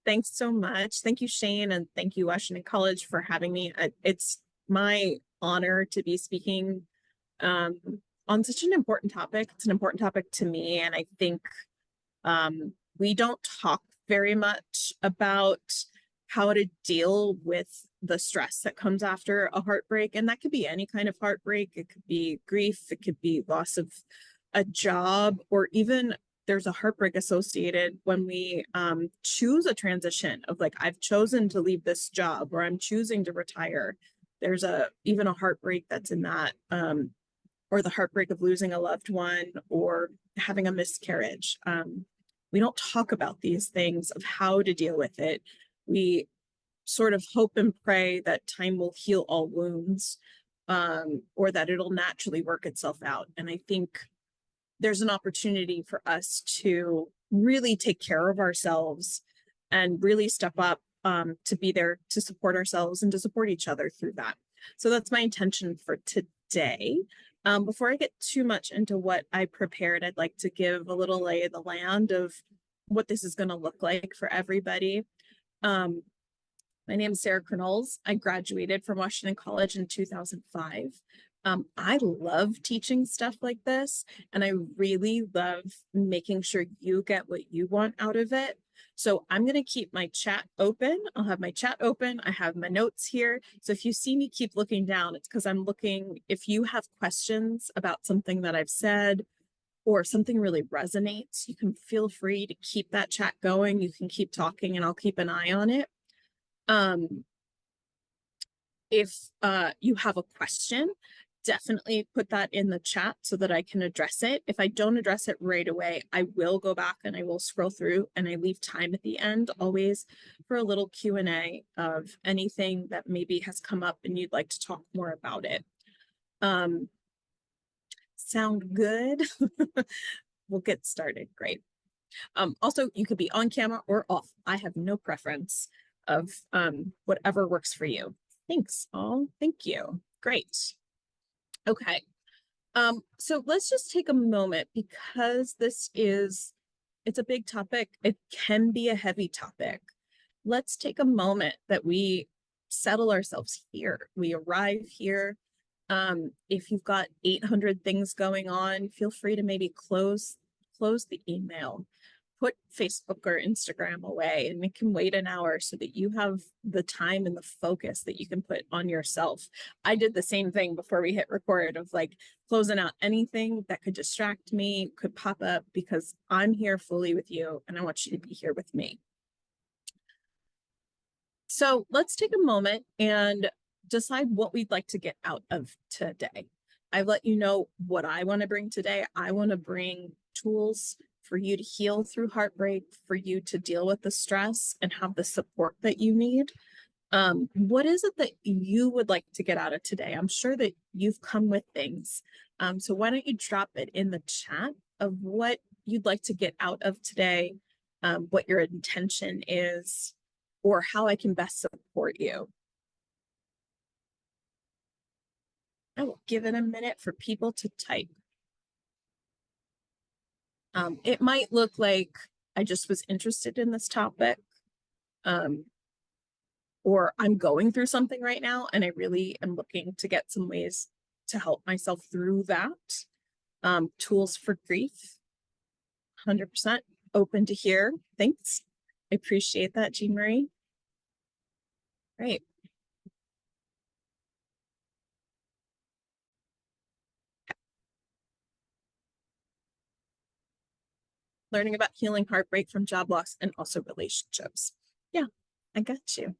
Thanks so much. Thank you, Shane, and thank you, Washington College, for having me. It's my honor to be speaking um, on such an important topic. It's an important topic to me, and I think we don't talk very much about how to deal with the stress that comes after a heartbreak. And that could be any kind of heartbreak. It could be grief, it could be loss of a job, or even there's a heartbreak associated when we choose a transition of like, I've chosen to leave this job or I'm choosing to retire. There's even a heartbreak that's in that, or the heartbreak of losing a loved one or having a miscarriage. We don't talk about these things of how to deal with it. We sort of hope and pray that time will heal all wounds, or that it'll naturally work itself out. And I think there's an opportunity for us to really take care of ourselves and really step up to be there to support ourselves and to support each other through that. So that's my intention for today. Before I get too much into what I prepared, I'd like to give a little lay of the land of what this is going to look like for everybody. My name is Sarah Knowles. I graduated from Washington College in 2005. I love teaching stuff like this, and I really love making sure you get what you want out of it. So I'm going to keep my chat open. I'll have my chat open. I have my notes here. So if you see me keep looking down, it's because I'm looking. If you have questions about something that I've said or something really resonates, you can feel free to keep that chat going. You can keep talking and I'll keep an eye on it. If you have a question, definitely put that in the chat so that I can address it. If I don't address it right away, I will go back and I will scroll through, and I leave time at the end always for a little Q&A of anything that maybe has come up and you'd like to talk more about it. Sound good? We'll get started. Great. Also, you could be on camera or off. I have no preference of whatever works for you. Thanks all. Thank you. Great. Okay. So let's just take a moment, because it's a big topic. It can be a heavy topic. Let's take a moment that we settle ourselves here. We arrive here. If you've got 800 things going on, feel free to maybe close the email, put Facebook or Instagram away, and it can wait an hour so that you have the time and the focus that you can put on yourself. I did the same thing before we hit record of like closing out anything that could distract me, could pop up, because I'm here fully with you and I want you to be here with me. So let's take a moment and decide what we'd like to get out of today. I've let you know what I want to bring today. I want to bring tools for you to heal through heartbreak, for you to deal with the stress and have the support that you need. What is it that you would like to get out of today? I'm sure that you've come with things. So why don't you drop it in the chat of what you'd like to get out of today, what your intention is, or how I can best support you. I will give it a minute for people to type. It might look like I just was interested in this topic, or I'm going through something right now and I really am looking to get some ways to help myself through that. Tools for grief, 100% open to hear. Thanks. I appreciate that, Jean Marie. Great. Learning about healing heartbreak from job loss and also relationships. Yeah, I got you.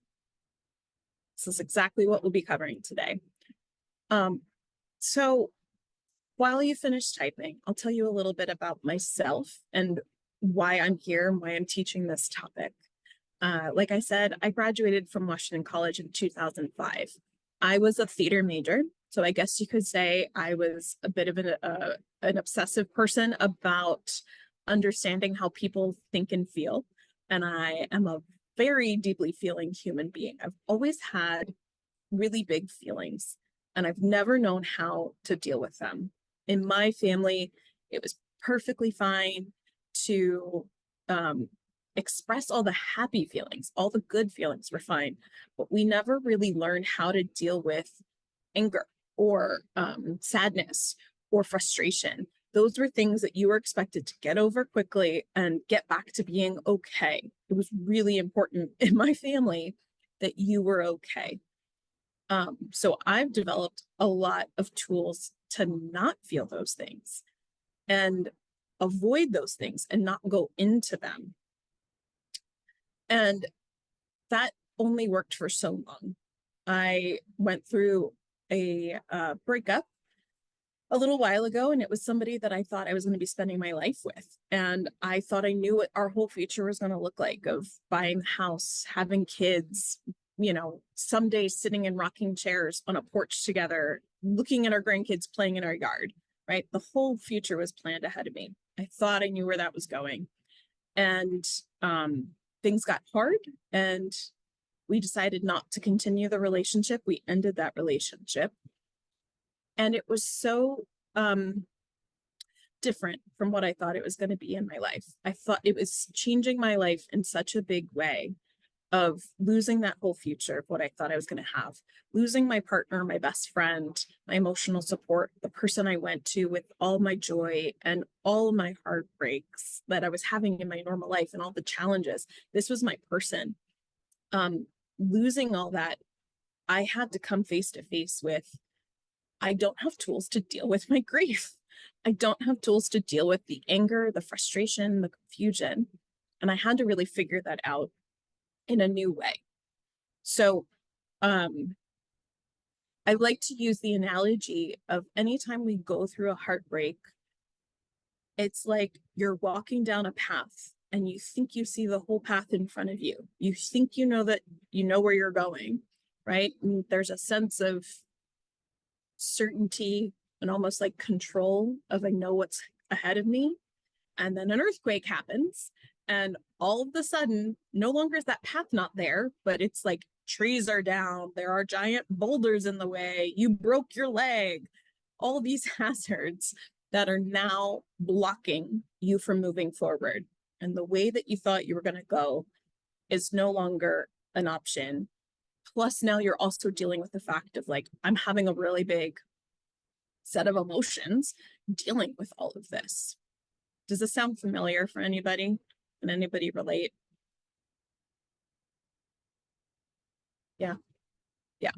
This is exactly what we'll be covering today. So while you finish typing, I'll tell you a little bit about myself and why I'm here and why I'm teaching this topic. Like I said, I graduated from Washington College in 2005. I was a theater major, so I guess you could say I was a bit of an obsessive person about understanding how people think and feel. And I am a very deeply feeling human being. I've always had really big feelings, and I've never known how to deal with them. In my family, it was perfectly fine to express all the happy feelings, all the good feelings were fine, but we never really learned how to deal with anger or sadness or frustration. Those were things that you were expected to get over quickly and get back to being okay. It was really important in my family that you were okay. So I've developed a lot of tools to not feel those things and avoid those things and not go into them. And that only worked for so long. I went through a breakup a little while ago, and it was somebody that I thought I was going to be spending my life with. And I thought I knew what our whole future was going to look like, of buying a house, having kids, you know, someday sitting in rocking chairs on a porch together, looking at our grandkids playing in our yard, right? The whole future was planned ahead of me. I thought I knew where that was going. And things got hard, and we decided not to continue the relationship. We ended that relationship. And it was so different from what I thought it was going to be in my life. I thought it was changing my life in such a big way, of losing that whole future of what I thought I was going to have, losing my partner, my best friend, my emotional support, the person I went to with all my joy and all my heartbreaks that I was having in my normal life and all the challenges. This was my person. Losing all that, I had to come face to face with, I don't have tools to deal with my grief. I don't have tools to deal with the anger, the frustration, the confusion. And I had to really figure that out in a new way. So I like to use the analogy of anytime we go through a heartbreak, it's like you're walking down a path and you think you see the whole path in front of you. You think you know that you know where you're going, right? And there's a sense of certainty and almost like control of, I know what's ahead of me. And then an earthquake happens, and all of a sudden, no longer is that path not there, but it's like trees are down, there are giant boulders in the way, you broke your leg, all these hazards that are now blocking you from moving forward. And the way that you thought you were going to go is no longer an option. Plus, now you're also dealing with the fact of like, I'm having a really big set of emotions dealing with all of this. Does this sound familiar for anybody? Can anybody relate? Yeah. Yeah.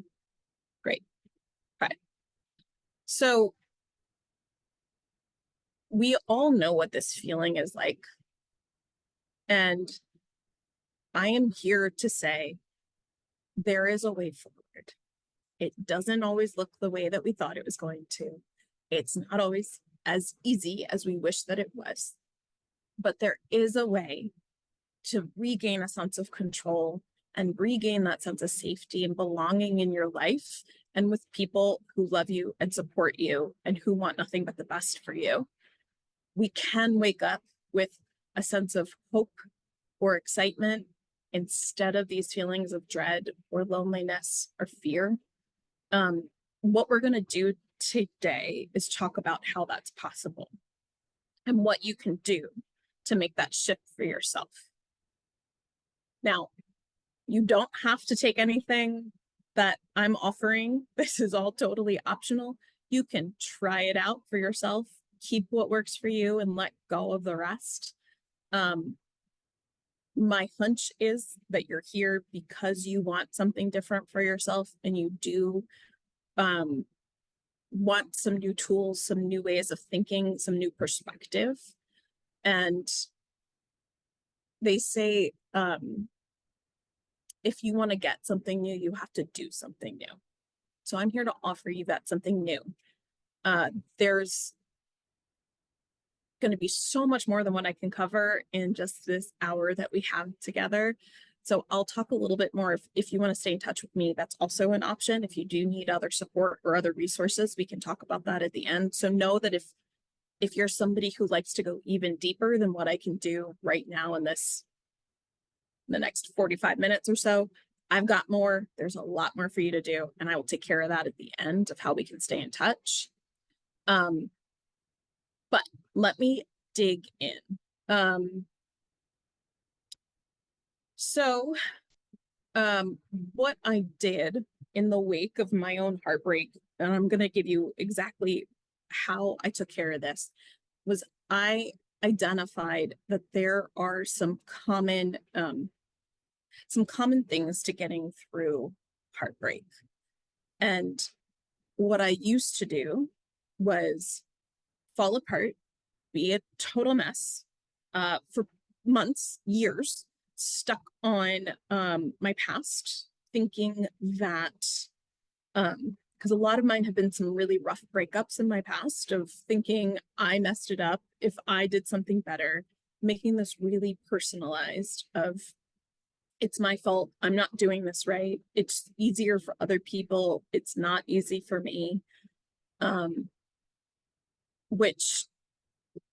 Great. Okay. So we all know what this feeling is like. And I am here to say there is a way forward. It doesn't always look the way that we thought it was going to. It's not always as easy as we wish that it was. But there is a way to regain a sense of control and regain that sense of safety and belonging in your life and with people who love you and support you and who want nothing but the best for you. We can wake up with a sense of hope or excitement instead of these feelings of dread or loneliness or fear. What we're going to do today is talk about how that's possible and what you can do to make that shift for yourself. Now, you don't have to take anything that I'm offering. This is all totally optional. You can try it out for yourself, keep what works for you, and let go of the rest. My hunch is that you're here because you want something different for yourself, and you do want some new tools, some new ways of thinking, some new perspective. And they say, if you want to get something new, you have to do something new. So I'm here to offer you that something new. There's going to be so much more than what I can cover in just this hour that we have together. So I'll talk a little bit more. If you want to stay in touch with me, that's also an option. If you do need other support or other resources, we can talk about that at the end. So know that if you're somebody who likes to go even deeper than what I can do right now in the next 45 minutes or so, I've got more. There's a lot more for you to do, and I will take care of that at the end of how we can stay in touch. But let me dig in. So, what I did in the wake of my own heartbreak, and I'm going to give you exactly how I took care of this, was I identified that there are some common things to getting through heartbreak. And what I used to do was fall apart, be a total mess, for months, years, stuck on my past, thinking that because a lot of mine have been some really rough breakups in my past of thinking I messed it up if I did something better, making this really personalized of it's my fault. I'm not doing this right. It's easier for other people. It's not easy for me. Which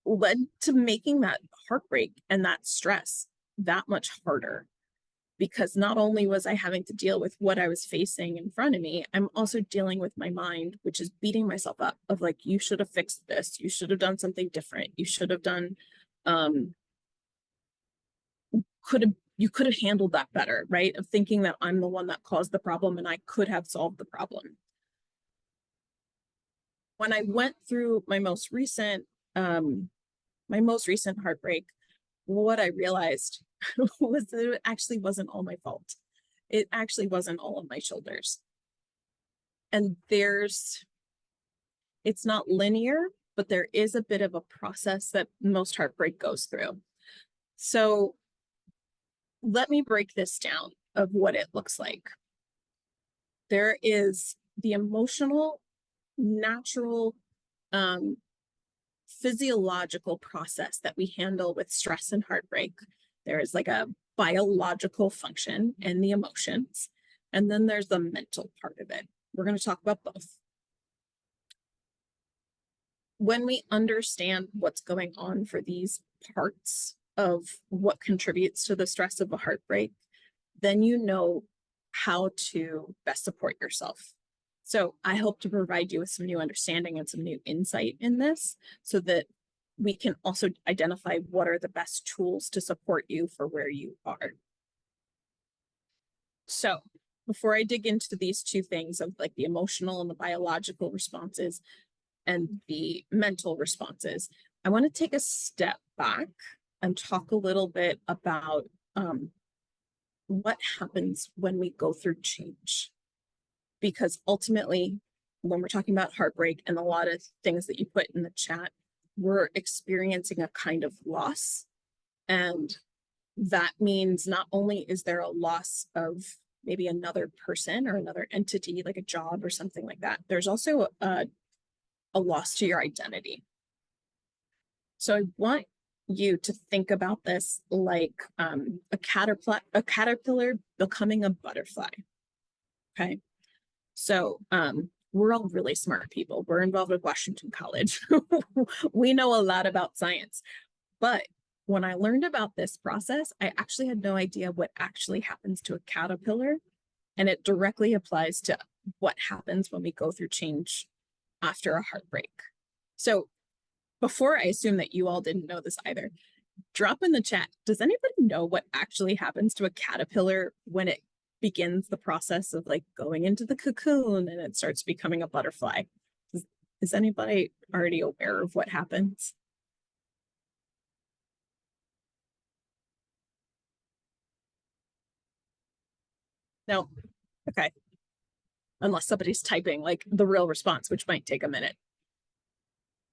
led to making that heartbreak and that stress that much harder because not only was I having to deal with what I was facing in front of me, I'm also dealing with my mind, which is beating myself up of like, you should have fixed this. You should have done something different. You should have done, you could have handled that better, right? Of thinking that I'm the one that caused the problem and I could have solved the problem. When I went through my most recent heartbreak, what I realized was that it actually wasn't all my fault. It actually wasn't all on my shoulders. And it's not linear, but there is a bit of a process that most heartbreak goes through. So let me break this down of what it looks like. There is the emotional, natural, physiological process that we handle with stress and heartbreak. There is like a biological function and the emotions, and then there's the mental part of it. We're going to talk about both. When we understand what's going on for these parts of what contributes to the stress of a heartbreak, then you know how to best support yourself. So I hope to provide you with some new understanding and some new insight in this so that we can also identify what are the best tools to support you for where you are. So before I dig into these two things of like the emotional and the biological responses and the mental responses, I want to take a step back and talk a little bit about what happens when we go through change. Because ultimately, when we're talking about heartbreak and a lot of things that you put in the chat, we're experiencing a kind of loss. And that means not only is there a loss of maybe another person or another entity, like a job or something like that, there's also a loss to your identity. So I want you to think about this like a caterpillar becoming a butterfly. Okay. So we're all really smart people. We're involved with Washington College. We know a lot about science. But when I learned about this process, I actually had no idea what actually happens to a caterpillar. And it directly applies to what happens when we go through change after a heartbreak. So before I assume that you all didn't know this either, drop in the chat. Does anybody know what actually happens to a caterpillar when it begins the process of like going into the cocoon and it starts becoming a butterfly? Is anybody already aware of what happens? No. Okay. Unless somebody's typing like the real response, which might take a minute.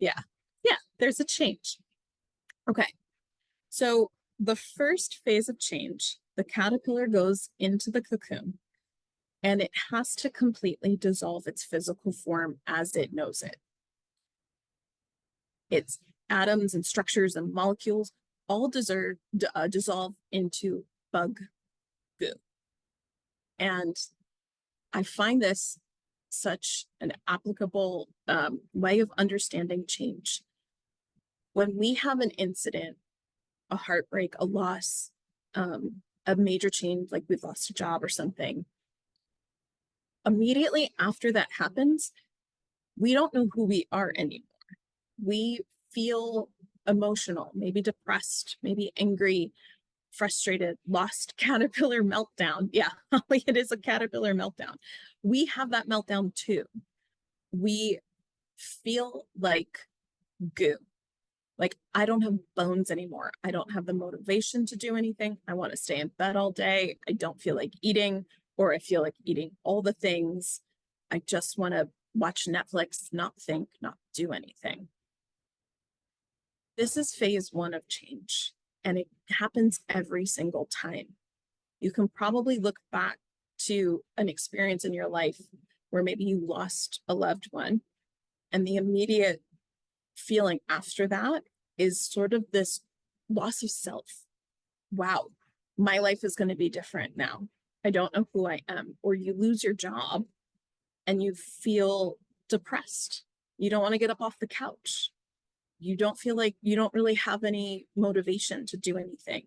Yeah. Yeah, there's a change. Okay. So the first phase of change, the caterpillar goes into the cocoon and it has to completely dissolve its physical form as it knows it. Its atoms and structures and molecules all dissolve into bug goo. And I find this such an applicable way of understanding change. When we have an incident, a heartbreak, a loss, a major change, like we've lost a job or something, immediately after that happens, we don't know who we are anymore. We feel emotional, maybe depressed, maybe angry, frustrated, lost caterpillar meltdown. Yeah, it is a caterpillar meltdown. We have that meltdown too. We feel like goo. Like, I don't have bones anymore. I don't have the motivation to do anything. I want to stay in bed all day. I don't feel like eating, or I feel like eating all the things. I just want to watch Netflix, not think, not do anything. This is phase one of change, and it happens every single time. You can probably look back to an experience in your life where maybe you lost a loved one, and the immediate feeling after that is sort of this loss of self. Wow, my life is going to be different now. I don't know who I am. Or you lose your job and you feel depressed. You don't want to get up off the couch. You don't feel like you don't really have any motivation to do anything.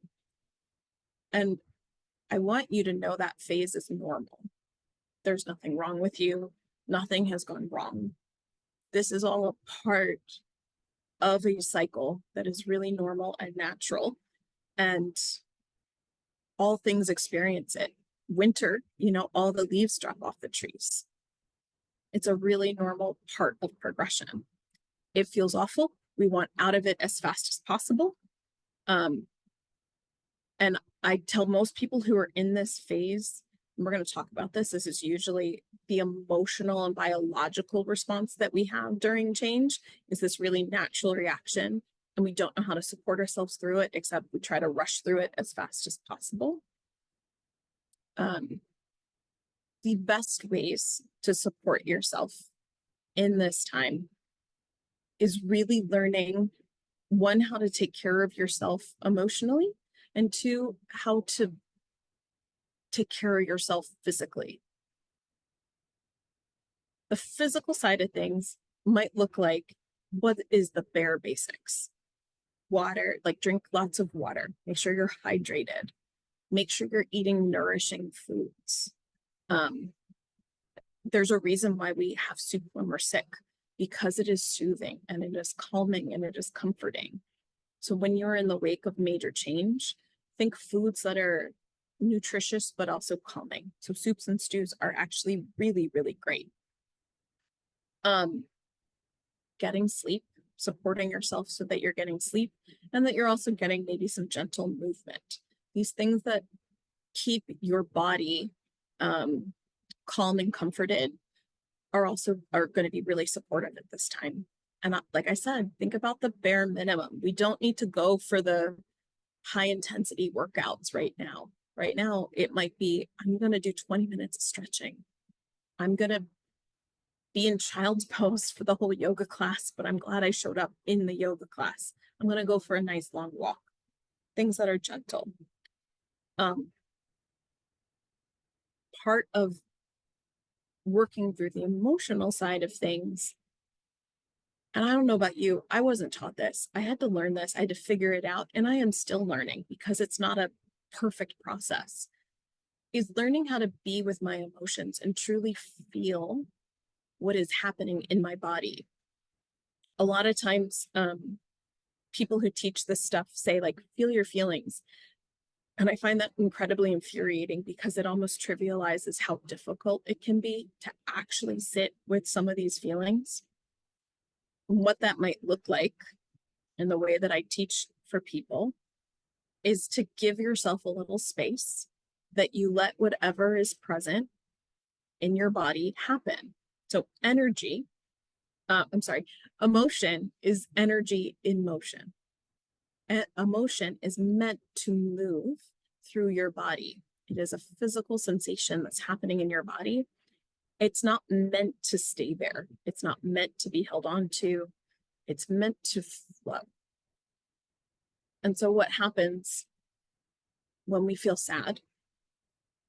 And I want you to know that phase is normal. There's nothing wrong with you. Nothing has gone wrong. This is all a part of a cycle that is really normal and natural, and all things experience it. Winter, all the leaves drop off the trees. It's a really normal part of progression. It feels awful. We want out of it as fast as possible. And I tell most people who are in this phase, and we're going to talk about this is usually the emotional and biological response that we have during change, is this really natural reaction. And we don't know how to support ourselves through it, except we try to rush through it as fast as possible. The best ways to support yourself in this time is really learning, one, how to take care of yourself emotionally, and two, how to take care of yourself physically. The physical side of things might look like, what is the bare basics? Water, like drink lots of water, make sure you're hydrated, make sure you're eating nourishing foods. There's a reason why we have soup when we're sick, because it is soothing and it is calming and it is comforting. So when you're in the wake of major change, think foods that are nutritious but also calming. So soups and stews are actually really, really great. Getting sleep, supporting yourself so that you're getting sleep, and that you're also getting maybe some gentle movement. These things that keep your body calm and comforted are going to be really supportive at this time. And like I said, think about the bare minimum. We don't need to go for the high intensity workouts right now. Right now, it might be, I'm going to do 20 minutes of stretching. I'm going to be in child's pose for the whole yoga class, but I'm glad I showed up in the yoga class. I'm going to go for a nice long walk. Things that are gentle. Part of working through the emotional side of things, and I don't know about you, I wasn't taught this. I had to learn this. I had to figure it out, and I am still learning because it's not a perfect process, is learning how to be with my emotions and truly feel what is happening in my body. A lot of times, people who teach this stuff say, like, feel your feelings. And I find that incredibly infuriating because it almost trivializes how difficult it can be to actually sit with some of these feelings. And what that might look like, in the way that I teach for people, is to give yourself a little space, that you let whatever is present in your body happen. So emotion is energy in motion. Emotion is meant to move through your body. It is a physical sensation that's happening in your body. It's not meant to stay there. It's not meant to be held on to. It's meant to flow. And so what happens when we feel sad?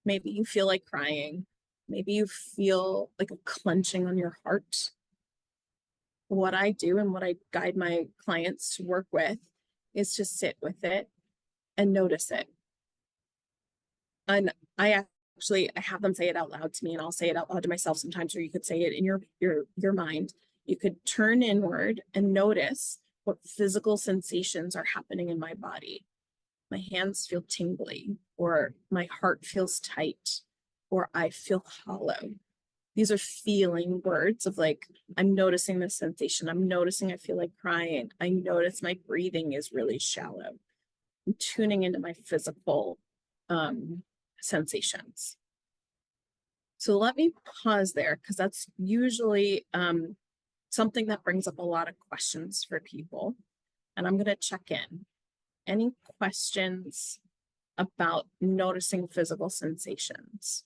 Maybe you feel like crying. Maybe you feel like a clenching on your heart. What I do and what I guide my clients to work with is to sit with it and notice it. And I have them say it out loud to me, and I'll say it out loud to myself sometimes, or you could say it in your mind. You could turn inward and notice what physical sensations are happening in my body. my hands feel tingly, or my heart feels tight, or I feel hollow. These are feeling words of like, I'm noticing this sensation. I'm noticing I feel like crying. I notice my breathing is really shallow. I'm tuning into my physical sensations. So let me pause there, because that's usually something that brings up a lot of questions for people. And I'm going to check in. Any questions about noticing physical sensations?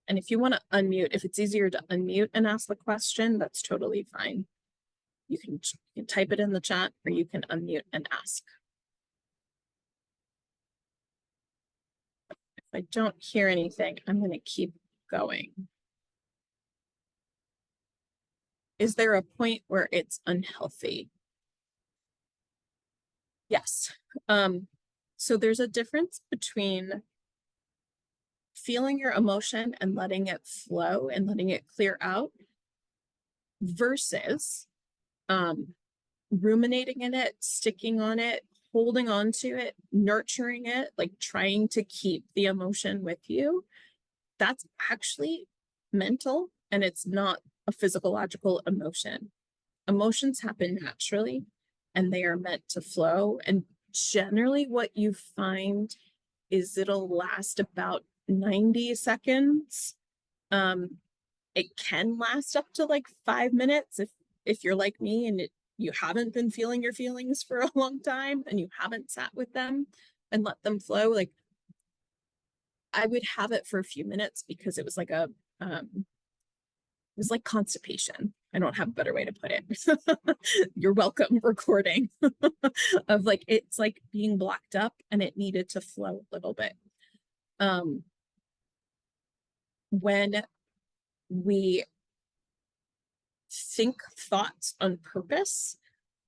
And if you want to unmute, if it's easier to unmute and ask the question, that's totally fine. You can type it in the chat, or you can unmute and ask. If I don't hear anything, I'm going to keep going. Is there a point where it's unhealthy? Yes. So there's a difference between feeling your emotion and letting it flow and letting it clear out versus ruminating in it, sticking on it, holding on to it, nurturing it, like trying to keep the emotion with you. That's actually mental, and it's not a physiological emotion. Emotions happen naturally, and they are meant to flow. And generally what you find is it'll last about 90 seconds. It can last up to like 5 minutes if you're like me and you haven't been feeling your feelings for a long time and you haven't sat with them and let them flow. Like, I would have it for a few minutes, because it was like it was like constipation. I don't have a better way to put it. You're welcome, recording. Of like, it's like being blocked up and it needed to flow a little bit. When we think thoughts on purpose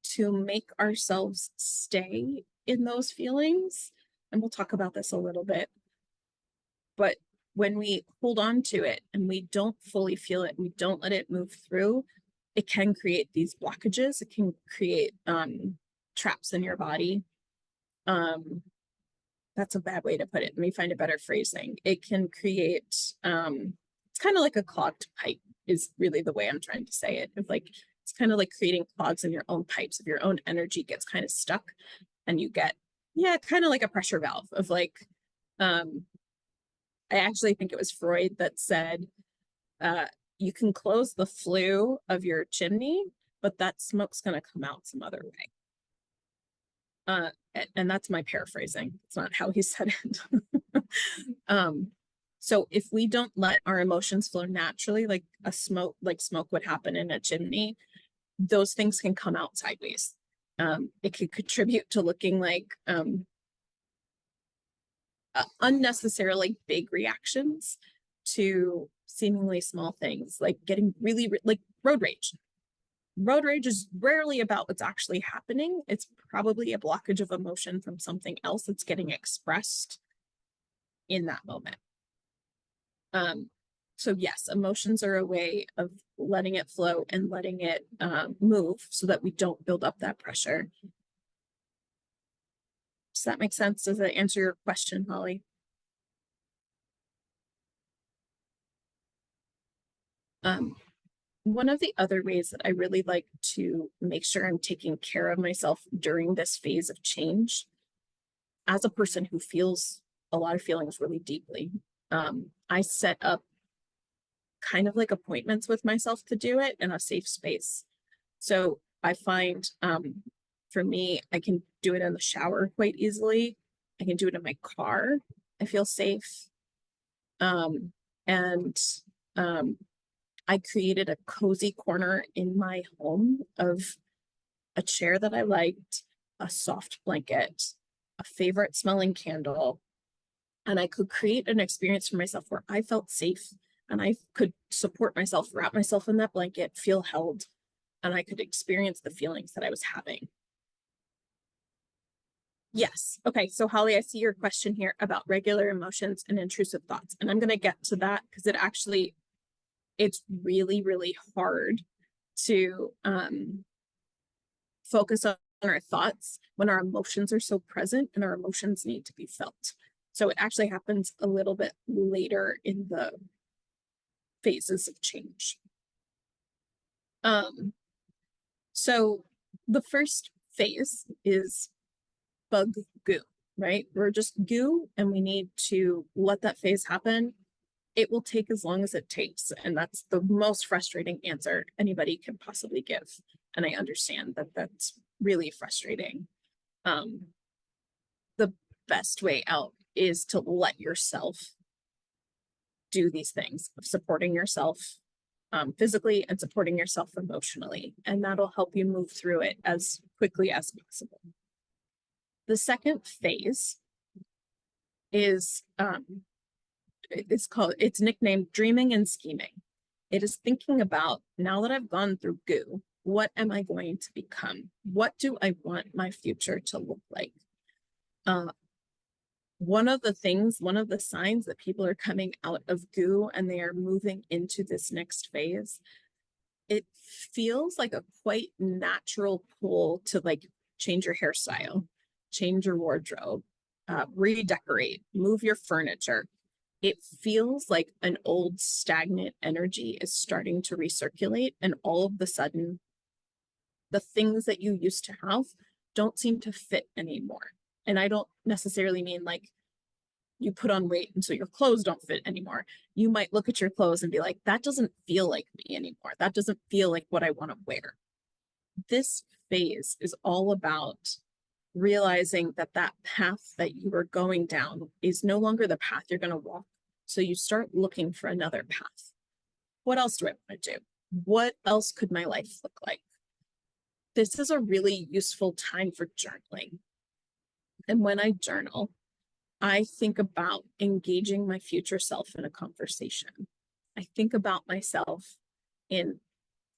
to make ourselves stay in those feelings, and we'll talk about this a little bit, but when we hold on to it and we don't fully feel it, we don't let it move through, it can create these blockages. It can create traps in your body. That's a bad way to put it. Let me find a better phrasing. It can create, it's kind of like a clogged pipe is really the way I'm trying to say it. Of like, it's kind of like creating clogs in your own pipes. If your own energy gets kind of stuck and you get, yeah, kind of like a pressure valve of like, I actually think it was Freud that said, you can close the flue of your chimney, but that smoke's going to come out some other way. And that's my paraphrasing. It's not how he said it. So if we don't let our emotions flow naturally, like smoke would happen in a chimney, those things can come out sideways. It could contribute to looking like unnecessarily big reactions to seemingly small things, like getting really like road rage. Road rage is rarely about what's actually happening. It's probably a blockage of emotion from something else that's getting expressed in that moment. So yes, emotions are a way of letting it flow and letting it move so that we don't build up that pressure. Does that make sense? Does that answer your question, Holly? One of the other ways that I really like to make sure I'm taking care of myself during this phase of change, as a person who feels a lot of feelings really deeply, I set up kind of like appointments with myself to do it in a safe space. So I find for me, I can do it in the shower quite easily. I can do it in my car. I feel safe. I created a cozy corner in my home of a chair that I liked, a soft blanket, a favorite smelling candle, and I could create an experience for myself where I felt safe and I could support myself, wrap myself in that blanket, feel held, and I could experience the feelings that I was having. Yes. Okay. So Holly, I see your question here about regular emotions and intrusive thoughts, and I'm going to get to that because it's really, really hard to focus on our thoughts when our emotions are so present and our emotions need to be felt. So it actually happens a little bit later in the phases of change. So the first phase is bug goo, right? We're just goo and we need to let that phase happen. It will take as long as it takes. And that's the most frustrating answer anybody can possibly give. And I understand that that's really frustrating. The best way out is to let yourself do these things of supporting yourself physically and supporting yourself emotionally. And that'll help you move through it as quickly as possible. The second phase is it's nicknamed dreaming and scheming. It is thinking about, now that I've gone through goo, what am I going to become? What do I want my future to look like? One of the signs that people are coming out of goo and they are moving into this next phase, it feels like a quite natural pull to like change your hairstyle, change your wardrobe, redecorate, move your furniture. It feels like an old stagnant energy is starting to recirculate, and all of the sudden, the things that you used to have don't seem to fit anymore. And I don't necessarily mean like you put on weight and so your clothes don't fit anymore. You might look at your clothes and be like, that doesn't feel like me anymore. That doesn't feel like what I want to wear. This phase is all about realizing that that path that you were going down is no longer the path you're going to walk. So you start looking for another path. What else do I want to do? What else could my life look like? This is a really useful time for journaling. And when I journal, I think about engaging my future self in a conversation. I think about myself in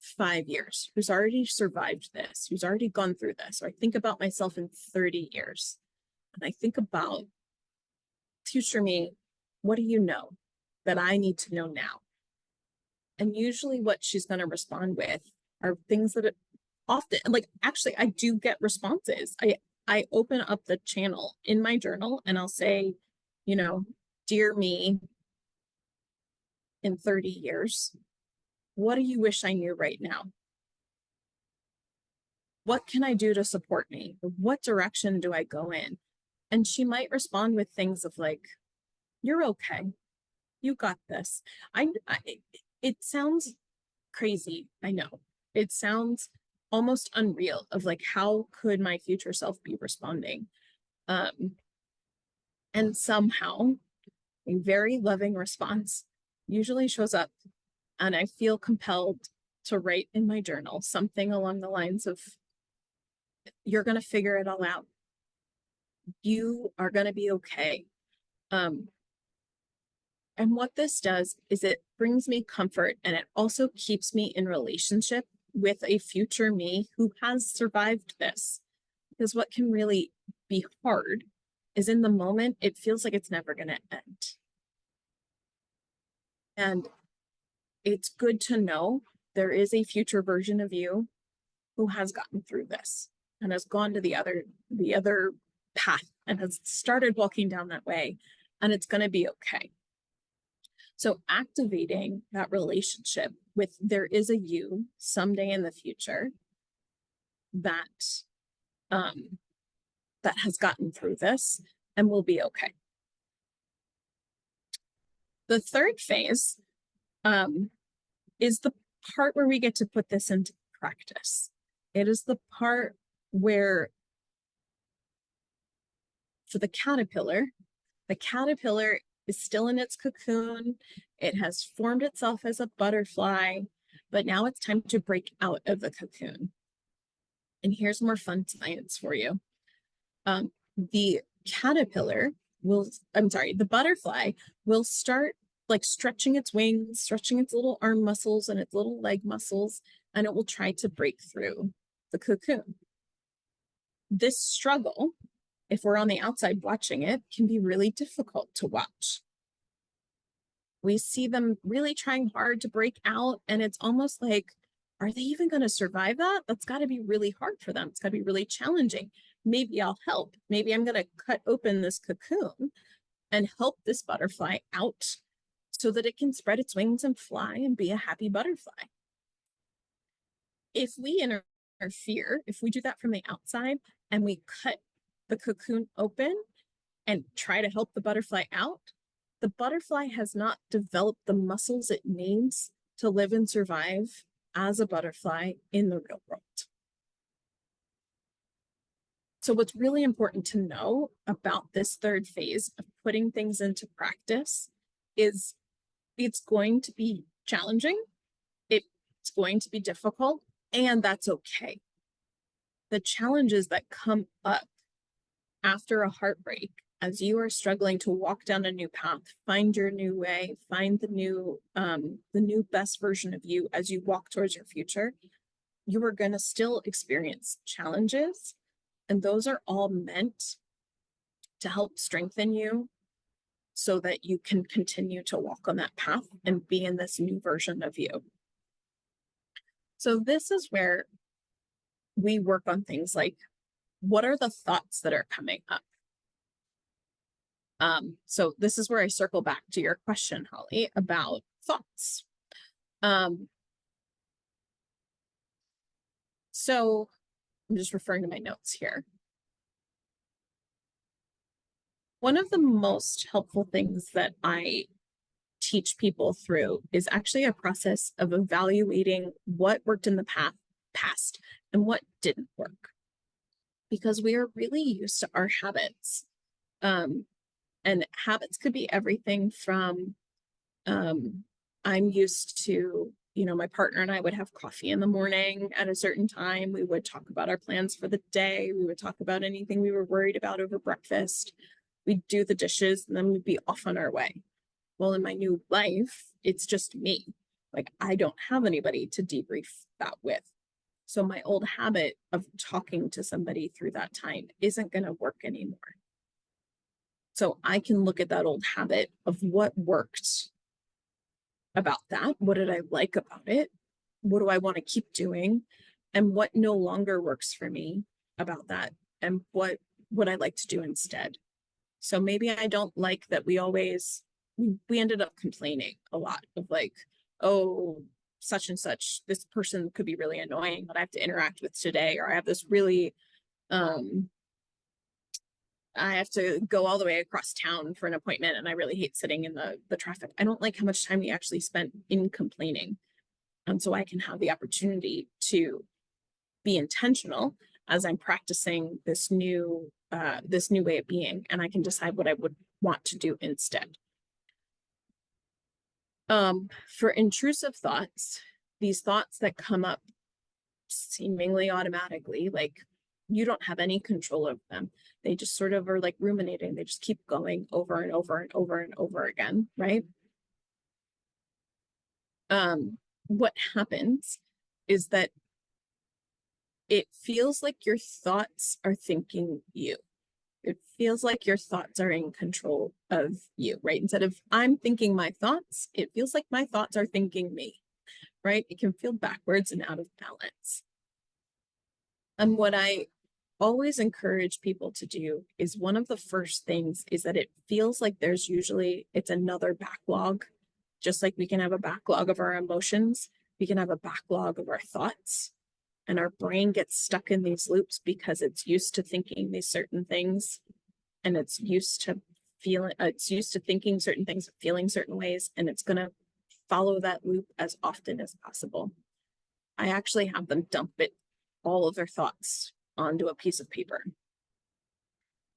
5 years, who's already survived this, who's already gone through this. Or I think about myself in 30 years. And I think about future me, what do you know that I need to know now? And usually what she's going to respond with are things that often, like, actually, I do get responses. I open up the channel in my journal and I'll say, you know, dear me in 30 years, what do you wish I knew right now? What can I do to support me? What direction do I go in? And she might respond with things of like, you're okay. You got this. It sounds crazy. I know. It sounds almost unreal of like, how could my future self be responding? And somehow a very loving response usually shows up, and I feel compelled to write in my journal something along the lines of, you're going to figure it all out. You are going to be okay. And what this does is it brings me comfort, and it also keeps me in relationship with a future me who has survived this. Because what can really be hard is in the moment, it feels like it's never going to end. And it's good to know there is a future version of you who has gotten through this and has gone to the other path and has started walking down that way, and it's going to be okay. So activating that relationship with, there is a you someday in the future that that has gotten through this and will be okay. The third phase is the part where we get to put this into practice. It is the part where, for the caterpillar is still in its cocoon. It has formed itself as a butterfly, but now it's time to break out of the cocoon. And here's more fun science for you. The butterfly will start like stretching its wings, stretching its little arm muscles and its little leg muscles, and it will try to break through the cocoon. This struggle, if we're on the outside watching it, can be really difficult to watch. We see them really trying hard to break out, and it's almost like Are they even going to survive that? That's got to be really hard for them. It's got to be really challenging. Maybe I'll help. Maybe I'm going to cut open this cocoon and help this butterfly out so that it can spread its wings and fly and be a happy butterfly. If we interfere, if we do that from the outside and we cut the cocoon open and try to help the butterfly out, the butterfly has not developed the muscles it needs to live and survive as a butterfly in the real world. So what's really important to know about this third phase of putting things into practice is it's going to be challenging, it's going to be difficult, and that's okay. The challenges that come up after a heartbreak, as you are struggling to walk down a new path, find your new way, find the new best version of you as you walk towards your future, you are going to still experience challenges. And those are all meant to help strengthen you so that you can continue to walk on that path and be in this new version of you. So this is where we work on things like, what are the thoughts that are coming up? So this is where I circle back to your question, Holly, about thoughts. So I'm just referring to my notes here. One of the most helpful things that I teach people through is actually a process of evaluating what worked in the past and what didn't work. Because we are really used to our habits. And habits could be everything from, I'm used to, my partner and I would have coffee in the morning at a certain time. We would talk about our plans for the day. We would talk about anything we were worried about over breakfast. We'd do the dishes and then we'd be off on our way. Well, in my new life, it's just me. Like, I don't have anybody to debrief that with. So my old habit of talking to somebody through that time isn't going to work anymore. So I can look at that old habit of what worked about that. What did I like about it? What do I want to keep doing? And what no longer works for me about that? And what would I like to do instead? So maybe I don't like that we ended up complaining a lot of like, oh, such and such, this person could be really annoying that I have to interact with today, or I have this really, I have to go all the way across town for an appointment and I really hate sitting in the traffic. I don't like how much time we actually spent in complaining. And so I can have the opportunity to be intentional as I'm practicing this new way of being, and I can decide what I would want to do instead. For intrusive thoughts, these thoughts that come up seemingly automatically, like you don't have any control of them. They just sort of are like ruminating. They just keep going over and over and over and over again, right? What happens is that it feels like your thoughts are thinking you. It feels like your thoughts are in control of you, right? Instead of I'm thinking my thoughts, it feels like my thoughts are thinking me, right? It can feel backwards and out of balance. And what I always encourage people to do is one of the first things is that it feels like it's another backlog. Just like we can have a backlog of our emotions, we can have a backlog of our thoughts. And our brain gets stuck in these loops because it's used to thinking these certain things, and it's used to thinking certain things, feeling certain ways, and it's going to follow that loop as often as possible. I actually have them dump all of their thoughts onto a piece of paper.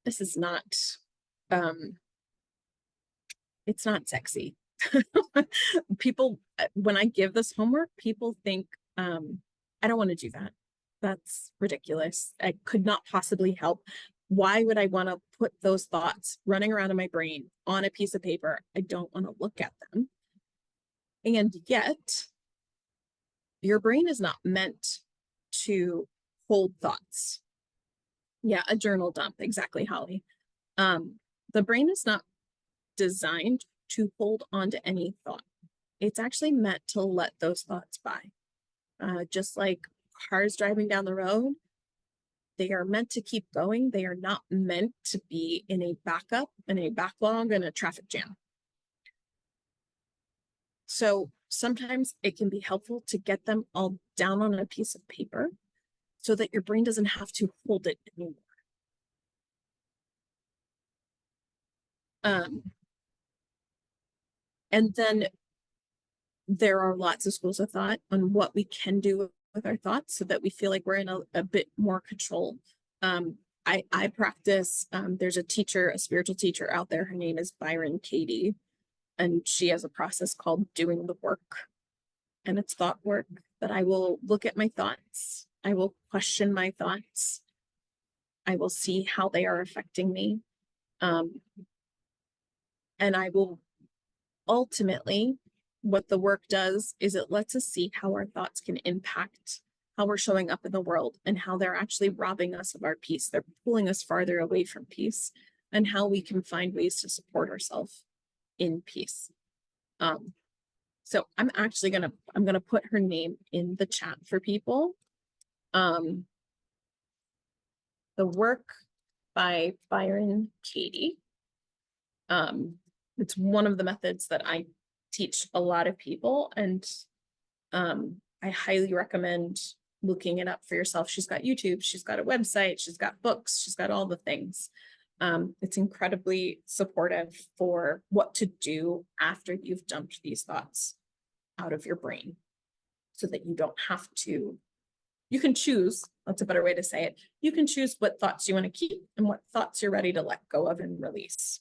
This is not, it's not sexy. People, when I give this homework, people think, I don't want to do that. That's ridiculous. I could not possibly help. Why would I want to put those thoughts running around in my brain on a piece of paper? I don't want to look at them. And yet, your brain is not meant to hold thoughts. Yeah, a journal dump. Exactly, Holly. The brain is not designed to hold on to any thought. It's actually meant to let those thoughts by. Just like cars driving down the road, they are meant to keep going. They are not meant to be in a backup, in a backlog, and a traffic jam. So sometimes it can be helpful to get them all down on a piece of paper so that your brain doesn't have to hold it anymore. And then there are lots of schools of thought on what we can do with our thoughts so that we feel like we're in a bit more control. I practice, there's a teacher, a spiritual teacher out there. Her name is Byron Katie, and she has a process called doing the work. And it's thought work that I will look at my thoughts. I will question my thoughts. I will see how they are affecting me. And I will ultimately, what the work does is it lets us see how our thoughts can impact how we're showing up in the world and how they're actually robbing us of our peace. They're pulling us farther away from peace, and how we can find ways to support ourselves in peace. So I'm gonna put her name in the chat for people. The work by Byron Katie. It's one of the methods that I teach a lot of people, and I highly recommend looking it up for yourself. She's got YouTube, she's got a website, she's got books, she's got all the things. It's incredibly supportive for what to do after you've dumped these thoughts out of your brain, so that you don't have to, you can choose, that's a better way to say it, you can choose what thoughts you want to keep and what thoughts you're ready to let go of and release.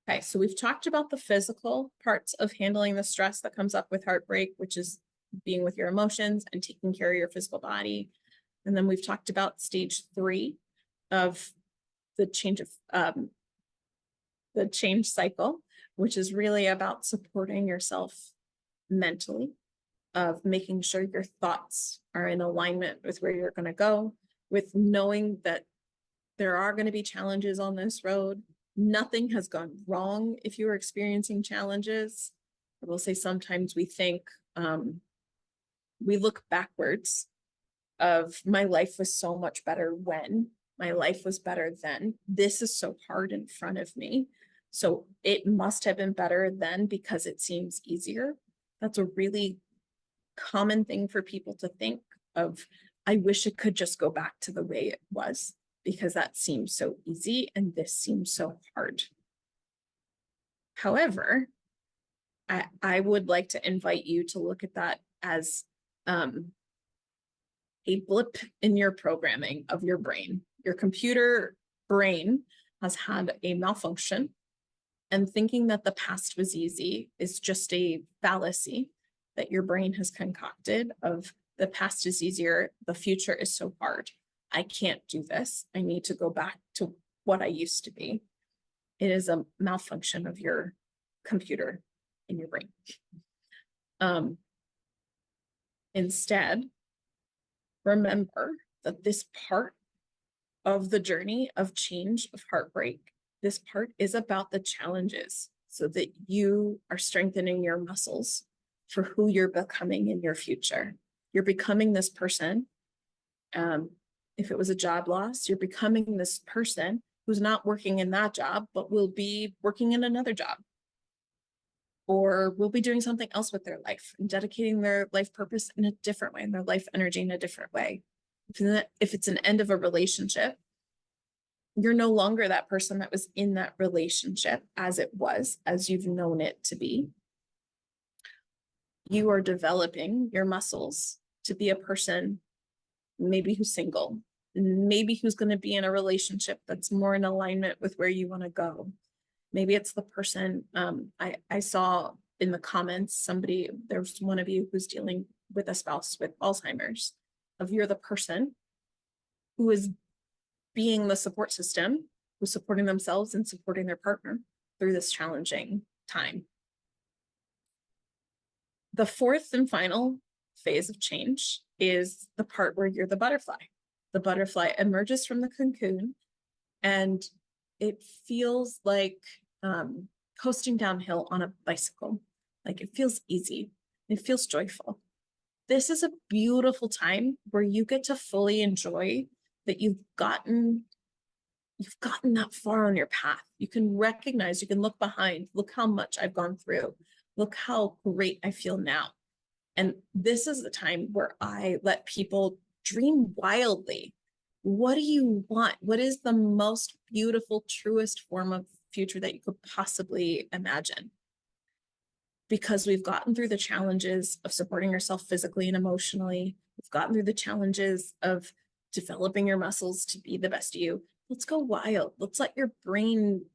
Okay, so we've talked about the physical parts of handling the stress that comes up with heartbreak, which is being with your emotions and taking care of your physical body. And then we've talked about stage 3 of the change cycle, which is really about supporting yourself mentally, of making sure your thoughts are in alignment with where you're going to go, with knowing that there are going to be challenges on this road. Nothing has gone wrong if you are experiencing challenges. I will say sometimes we think, we look backwards of my life was so much better when, my life was better then. This is so hard in front of me, so it must have been better then because it seems easier. That's a really common thing for people to think of. I wish it could just go back to the way it was, because that seems so easy and this seems so hard. However, I would like to invite you to look at that as a blip in your programming of your brain. Your computer brain has had a malfunction, and thinking that the past was easy is just a fallacy that your brain has concocted of the past is easier, the future is so hard. I can't do this. I need to go back to what I used to be. It is a malfunction of your computer in your brain. Instead, remember that this part of the journey of change, of heartbreak, this part is about the challenges, so that you are strengthening your muscles for who you're becoming in your future. You're becoming this person. If it was a job loss, you're becoming this person who's not working in that job, but will be working in another job, or will be doing something else with their life and dedicating their life purpose in a different way and their life energy in a different way. If it's an end of a relationship, you're no longer that person that was in that relationship as it was, as you've known it to be. You are developing your muscles to be a person, maybe who's single, maybe who's going to be in a relationship that's more in alignment with where you want to go. Maybe it's the person, I saw in the comments, there's one of you who's dealing with a spouse with Alzheimer's, of you're the person who is being the support system, who's supporting themselves and supporting their partner through this challenging time. The fourth and final phase of change is the part where you're the butterfly. The butterfly emerges from the cocoon, and it feels like coasting downhill on a bicycle. Like it feels easy. It feels joyful. This is a beautiful time where you get to fully enjoy that you've gotten that far on your path. You can recognize, you can look behind, look how much I've gone through. Look how great I feel now. And this is the time where I let people dream wildly. What do you want? What is the most beautiful, truest form of future that you could possibly imagine? Because we've gotten through the challenges of supporting yourself physically and emotionally. We've gotten through the challenges of developing your muscles to be the best you. Let's go wild. Let's let your brain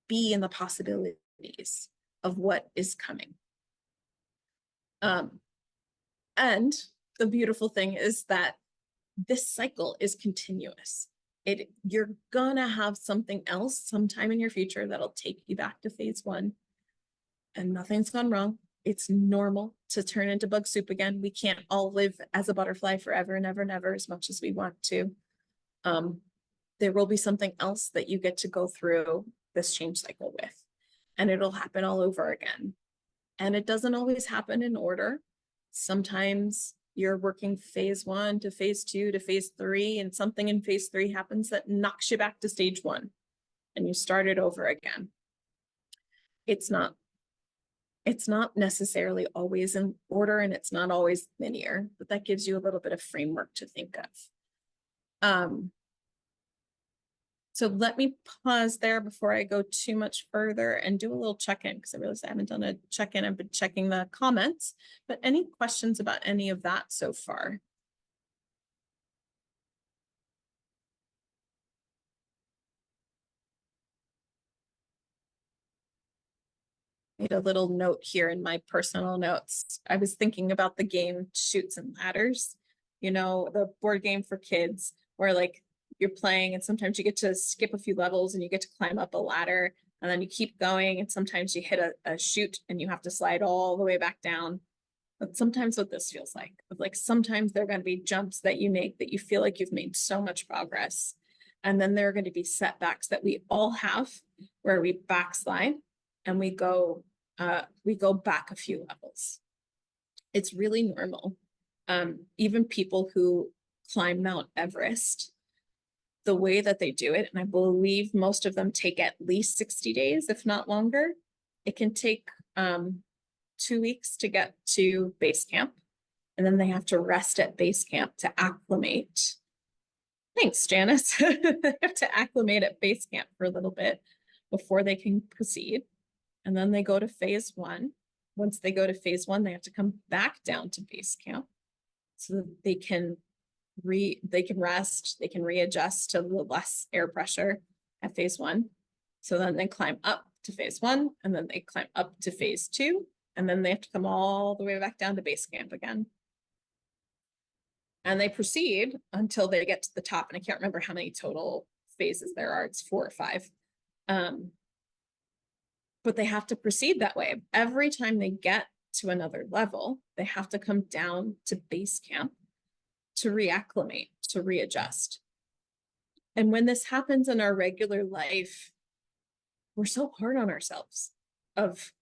be in the possibilities of what is coming. And the beautiful thing is that this cycle is continuous. You're gonna have something else sometime in your future that'll take you back to phase one, and nothing's gone wrong. It's normal to turn into bug soup again. We can't all live as a butterfly forever and ever and ever as much as we want to. There will be something else that you get to go through this change cycle with, and it'll happen all over again. And it doesn't always happen in order. Sometimes you're working phase one to phase two to phase three, and something in phase three happens that knocks you back to stage one, and you start it over again. It's not necessarily always in order, and it's not always linear, but that gives you a little bit of framework to think of. So let me pause there before I go too much further and do a little check-in, because I realized I haven't done a check-in. I've been checking the comments, but any questions about any of that so far? Made a little note here in my personal notes. I was thinking about the game Chutes and Ladders, you know, the board game for kids where like you're playing and sometimes you get to skip a few levels and you get to climb up a ladder and then you keep going and sometimes you hit a chute and you have to slide all the way back down. That's sometimes what this feels like sometimes there are going to be jumps that you make that you feel like you've made so much progress. And then there are going to be setbacks that we all have where we backslide and we go back a few levels. It's really normal. Even people who climb Mount Everest, the way that they do it, and I believe most of them take at least 60 days, if not longer. It can take 2 weeks to get to base camp, and then they have to rest at base camp to acclimate. Thanks, Janice. They have to acclimate at base camp for a little bit before they can proceed. And then they go to phase one. Once they go to phase one, they have to come back down to base camp so that they can rest, they can readjust to the less air pressure at phase one. So then they climb up to phase one, and then they climb up to phase two, and then they have to come all the way back down to base camp again. And they proceed until they get to the top, and I can't remember how many total phases there are. It's 4 or 5. But they have to proceed that way. Every time they get to another level, they have to come down to base camp to reacclimate, to readjust. And when this happens in our regular life, we're so hard on ourselves of,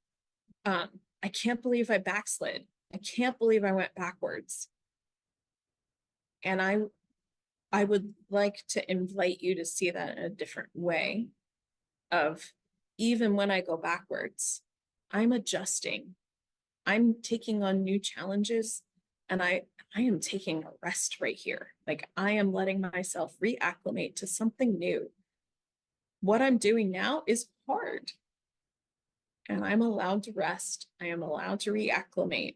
I can't believe I backslid. I can't believe I went backwards. And I would like to invite you to see that in a different way of, even when I go backwards, I'm adjusting. I'm taking on new challenges, and I am taking a rest right here. Like I am letting myself reacclimate to something new. What I'm doing now is hard, and I'm allowed to rest. I am allowed to reacclimate,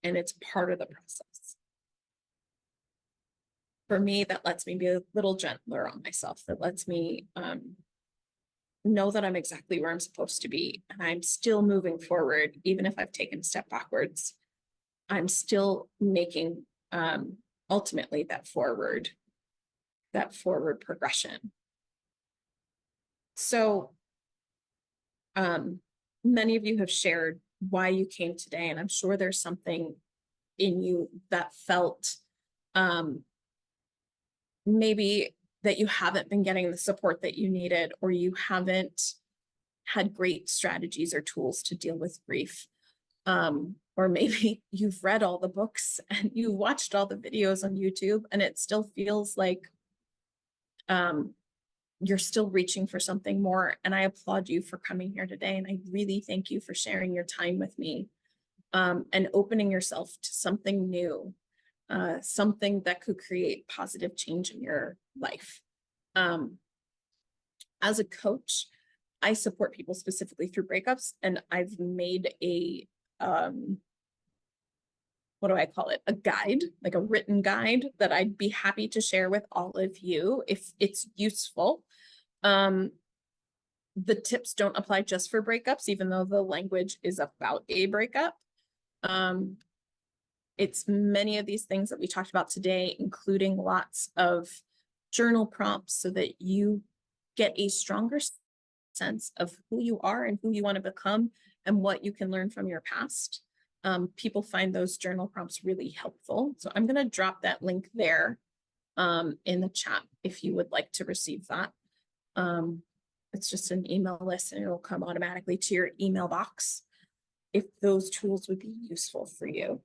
and it's part of the process. For me, that lets me be a little gentler on myself. That lets me know that I'm exactly where I'm supposed to be, and I'm still moving forward. Even if I've taken a step backwards, I'm still making ultimately that forward progression. So many of you have shared why you came today, and I'm sure there's something in you that felt maybe that you haven't been getting the support that you needed, or you haven't had great strategies or tools to deal with grief. Or maybe you've read all the books and you watched all the videos on YouTube and it still feels like you're still reaching for something more. And I applaud you for coming here today. And I really thank you for sharing your time with me, and opening yourself to something new, something that could create positive change in your life. As a coach, I support people specifically through breakups, and I've made a, what do I call it? A guide, like a written guide that I'd be happy to share with all of you if it's useful. The tips don't apply just for breakups, even though the language is about a breakup. It's many of these things that we talked about today, including lots of journal prompts so that you get a stronger sense of who you are and who you want to become and what you can learn from your past. People find those journal prompts really helpful. So I'm going to drop that link there in the chat if you would like to receive that. It's just an email list and it'll come automatically to your email box if those tools would be useful for you.